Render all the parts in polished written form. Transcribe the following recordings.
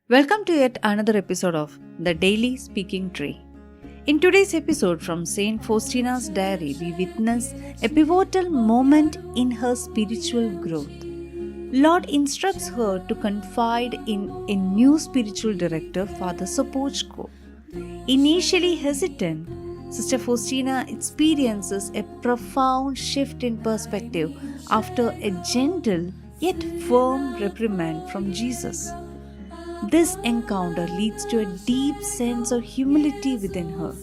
Welcome to yet another episode of The Daily Speaking Tree. In today's episode from Saint Faustina's diary, we witness a pivotal moment in her spiritual growth. Lord instructs her to confide in a new spiritual director, Father Sopocko. Initially hesitant, Sister Faustina experiences a profound shift in perspective after a gentle yet firm reprimand from Jesus. This encounter leads to a deep sense of humility within her.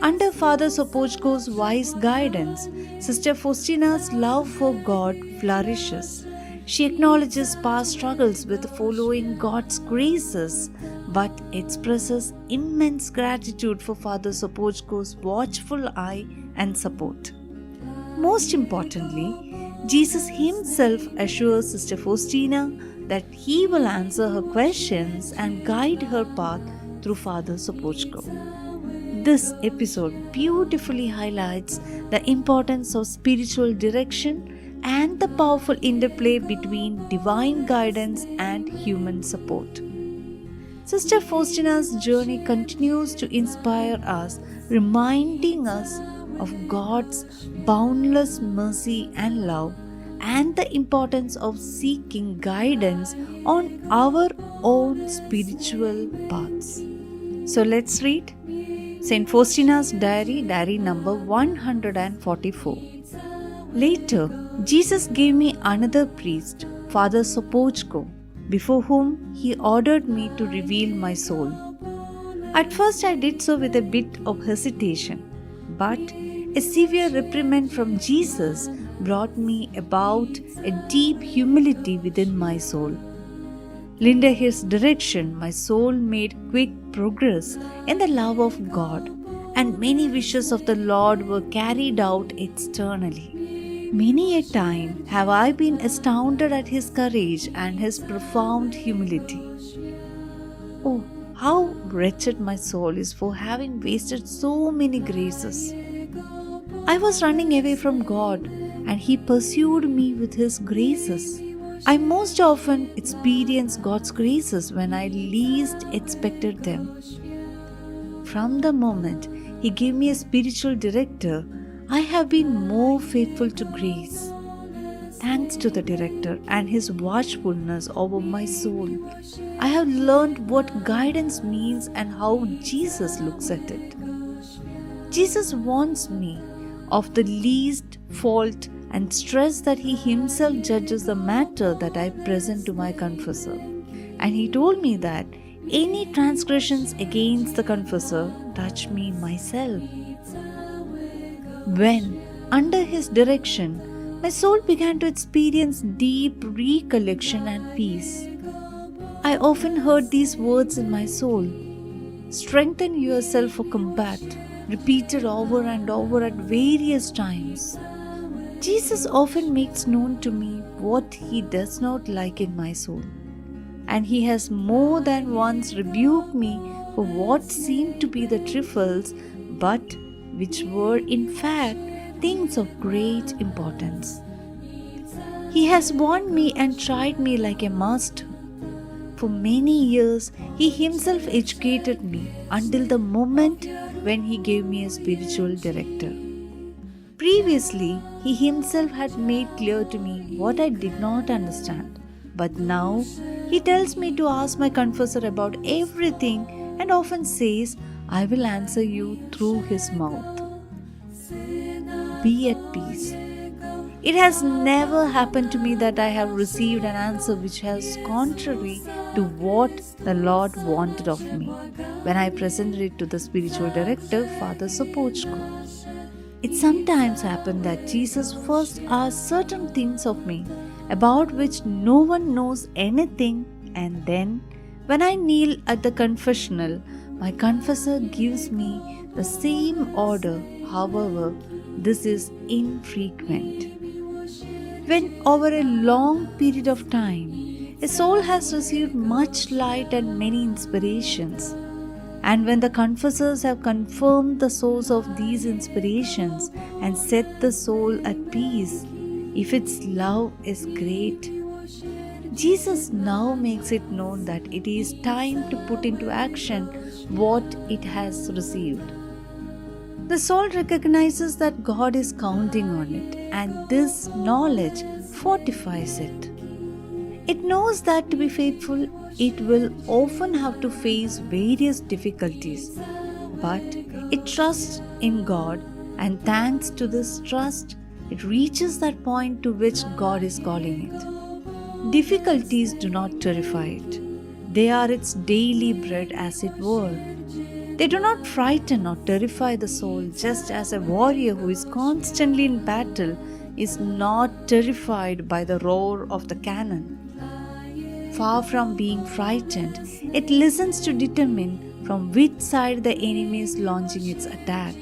Under Father Sopocko's wise guidance, Sister Faustina's love for God flourishes. She acknowledges past struggles with following God's graces, but expresses immense gratitude for Father Sopocko's watchful eye and support. Most importantly, Jesus himself assures Sister Faustina that he will answer her questions and guide her path through Father Sopocko. This episode beautifully highlights the importance of spiritual direction and the powerful interplay between divine guidance and human support. Sister Faustina's journey continues to inspire us, reminding us of God's boundless mercy and love, and the importance of seeking guidance on our own spiritual paths. So let's read Saint Faustina's diary number 144. Later, Jesus gave me another priest, Father Sopocko, before whom he ordered me to reveal my soul. At first I did so with a bit of hesitation, but a severe reprimand from Jesus brought me about a deep humility within my soul. Under his direction, my soul made quick progress in the love of God, and many wishes of the Lord were carried out externally. Many a time have I been astounded at his courage and his profound humility. Oh, how wretched my soul is for having wasted so many graces. I was running away from God, and he pursued me with his graces. I most often experienced God's graces when I least expected them. From the moment he gave me a spiritual director, I have been more faithful to grace. Thanks to the director and his watchfulness over my soul, I have learned what guidance means and how Jesus looks at it. Jesus warns me of the least fault and stress that he himself judges the matter that I present to my confessor. And he told me that any transgressions against the confessor touch me myself. When, under his direction, my soul began to experience deep recollection and peace, I often heard these words in my soul: strengthen yourself for combat, repeated over and over at various times. Jesus often makes known to me what he does not like in my soul, and he has more than once rebuked me for what seemed to be the trifles, but which were in fact things of great importance. He has warned me and tried me like a master. For many years, he himself educated me until the moment when he gave me a spiritual director. Previously, he himself had made clear to me what I did not understand, but now he tells me to ask my confessor about everything and often says, I will answer you through his mouth. Be at peace. It has never happened to me that I have received an answer which was contrary to what the Lord wanted of me when I presented it to the spiritual director, Father Sopocko. It sometimes happened that Jesus first asked certain things of me about which no one knows anything, and then, when I kneel at the confessional, my confessor gives me the same order. However, this is infrequent. When over a long period of time, a soul has received much light and many inspirations, and when the confessors have confirmed the source of these inspirations and set the soul at peace, if its love is great, Jesus now makes it known that it is time to put into action what it has received. The soul recognizes that God is counting on it, and this knowledge fortifies it. It knows that to be faithful, it will often have to face various difficulties, but it trusts in God, and thanks to this trust, it reaches that point to which God is calling it. Difficulties do not terrify it. They are its daily bread, as it were. They do not frighten or terrify the soul, just as a warrior who is constantly in battle is not terrified by the roar of the cannon. Far from being frightened, it listens to determine from which side the enemy is launching its attack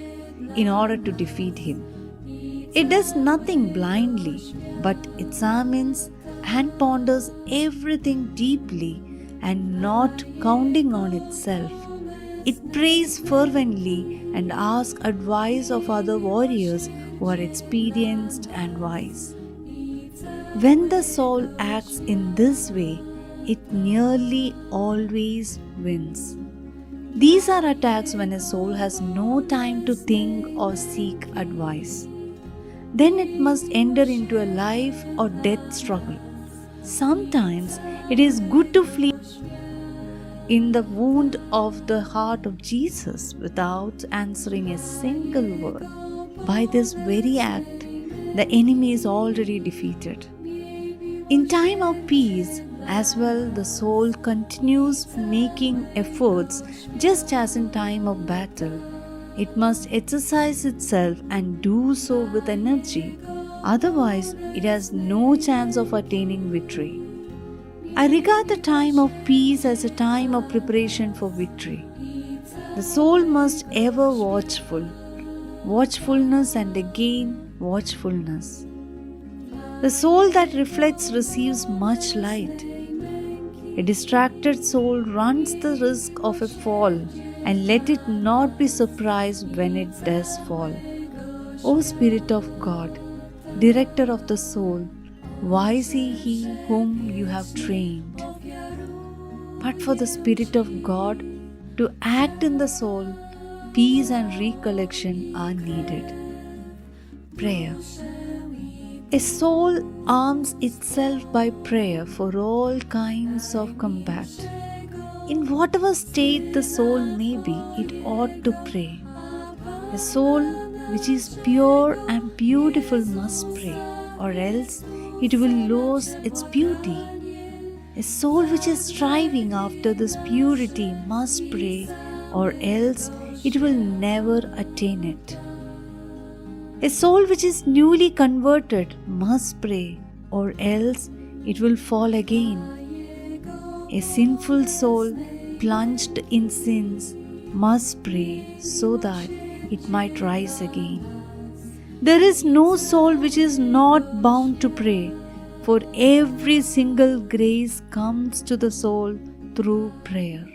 in order to defeat him. It does nothing blindly, but examines and ponders everything deeply and not counting on itself. It prays fervently and asks advice of other warriors who are experienced and wise. When the soul acts in this way, it nearly always wins. These are attacks when a soul has no time to think or seek advice. Then it must enter into a life or death struggle. Sometimes it is good to flee in the wound of the heart of Jesus without answering a single word. By this very act, the enemy is already defeated. In time of peace, as well, the soul continues making efforts just as in time of battle. It must exercise itself and do so with energy. Otherwise, it has no chance of attaining victory. I regard the time of peace as a time of preparation for victory. The soul must ever watchful. Watchfulness and again watchfulness. The soul that reflects receives much light. A distracted soul runs the risk of a fall, and let it not be surprised when it does fall. O Spirit of God, Director of the soul, wise is he whom you have trained. But for the Spirit of God to act in the soul, peace and recollection are needed. Prayer. A soul arms itself by prayer for all kinds of combat. In whatever state the soul may be, it ought to pray. A soul which is pure and beautiful must pray, or else it will lose its beauty. A soul which is striving after this purity must pray, or else it will never attain it. A soul which is newly converted must pray, or else it will fall again. A sinful soul plunged in sins must pray so that it might rise again. There is no soul which is not bound to pray, for every single grace comes to the soul through prayer.